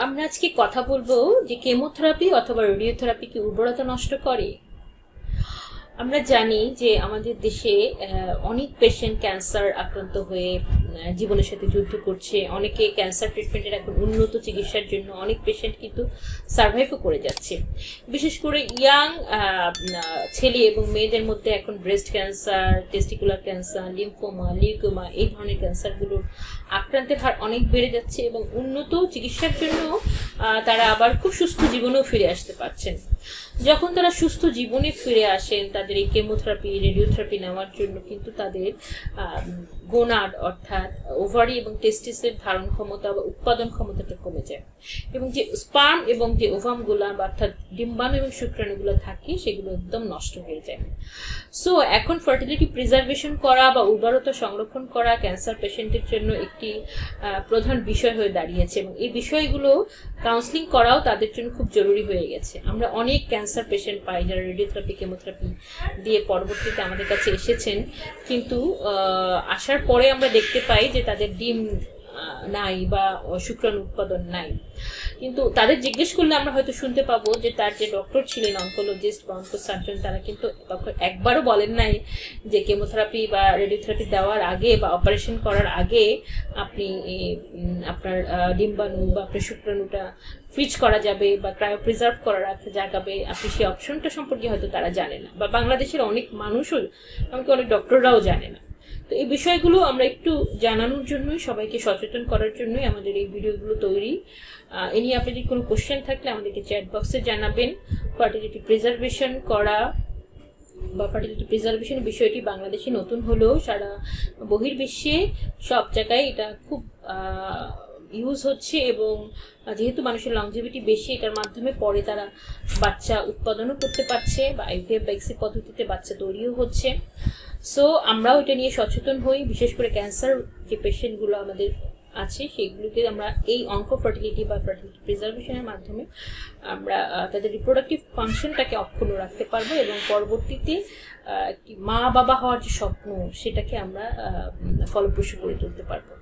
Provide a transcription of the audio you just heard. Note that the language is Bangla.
আমরা আজকে কথা বলবো যে কেমোথেরাপি অথবা রেডিওথেরাপি কি উর্বরতা নষ্ট করে। আমরা জানি যে আমাদের দেশে অনেক পেশেন্ট ক্যান্সার আক্রান্ত হয়ে জীবনের সাথে যুদ্ধ করছে। অনেকে ক্যান্সার ট্রিটমেন্টের এখন উন্নত চিকিৎসার জন্য অনেক পেশেন্ট কিন্তু সার্ভাইভও করে যাচ্ছে। বিশেষ করে ইয়াং ছেলে এবং মেয়েদের মধ্যে এখন breast cancer, testicular cancer, lymphoma, leukaemia এই ধরনের ক্যান্সারগুলোর আক্রান্তের হার অনেক বেড়ে যাচ্ছে এবং উন্নত চিকিৎসার জন্য তারা আবার খুব সুস্থ জীবনেও ফিরে আসতে পারছেন। যখন তারা সুস্থ জীবনে ফিরে আসেন তাদের এই কেমোথেরাপি, রেডিওথেরাপি নেওয়ার জন্য কিন্তু তাদের গোনাড অর্থাৎ ওভারি এবং টেস্টিসের ধারণ ক্ষমতা বা উৎপাদন ক্ষমতাটা কমে যায় এবং যে স্পার্ম এবং যে ওভামগুলো অর্থাৎ ডিম্বাণু এবং শুক্রাণুগুলো থাকে সেগুলো একদম নষ্ট হয়ে যায়। সো এখন ফার্টিলিটি প্রিজার্ভেশন করা বা উর্বরতা সংরক্ষণ করা ক্যান্সার পেশেন্টের জন্য একটি প্রধান বিষয় হয়ে দাঁড়িয়েছে এবং এই বিষয়গুলো কাউন্সিলিং করাও তাদের জন্য খুব জরুরি হয়ে গেছে। আমরা অনেক ক্যান্সার পেশেন্ট পাই যারা রেডিওথেরাপি, কেমোথেরাপি দিয়ে পরবর্তীতে আমাদের কাছে এসেছেন, কিন্তু আসার পরে আমরা দেখতে পাই যে তাদের ডিম নাই বা শুক্রাণু উৎপাদন নাই। কিন্তু তাদের জিজ্ঞেস করলে আমরা হয়তো শুনতে পাবো যে তার যে ডক্টর ছিলেন, অনকোলজিস্ট বা অনকোসার্জন, তারা কিন্তু একবারও বলেন নাই যে কেমোথেরাপি বা রেডিওথেরাপি দেওয়ার আগে বা অপারেশন করার আগে আপনি আপনার ডিম্বাণু বা আপনার শুক্রাণুটা ফ্রিজ করা যাবে বা ক্রায়ো প্রিজার্ভ করা রাখা যাবে, আপনি সেই অপশনটা সম্পর্কে হয়তো তারা জানে না, বা বাংলাদেশের অনেক মানুষও, এমনকি অনেক ডক্টররাও জানে না। তো এই বিষয়গুলো আমরা একটু জানানোর জন্যই, সবাইকে সচেতন করার জন্যই আমাদের এই ভিডিওগুলো তৈরি। এ নিয়ে আপনাদের কোনো কোশ্চেন থাকলে আমাদেরকে চ্যাট বক্সে জানাবেন। ফার্টিলিটি প্রিজার্ভেশন করা বা ফার্টিলিটি প্রিজার্ভেশন বিষয়টি বাংলাদেশে নতুন হলেও সারা বহির্বিশ্বে সব জায়গায় এটা খুব ইউজ হচ্ছে এবং যেহেতু মানুষের লংজিভিটি বেশি, এটার মাধ্যমে পরে তারা বাচ্চা উৎপাদনও করতে পারছে বা আইভিএফ বা এক্সি পদ্ধতিতে বাচ্চা তৈরিও হচ্ছে। সো আমরাও এটা নিয়ে সচেতন হই। বিশেষ করে ক্যান্সার যে পেশেন্টগুলো আমাদের আছে সেগুলোকে আমরা এই ফার্টিলিটি বা ফার্টিলিটি প্রিজার্ভেশনের মাধ্যমে আমরা তাদের রিপ্রোডাক্টিভ ফাংশনটাকে অক্ষুণ্ণ রাখতে পারবো এবং পরবর্তীতে একটি মা বাবা হওয়ার যে স্বপ্ন সেটাকে আমরা ফলপ্রসূ করে তুলতে পারবো।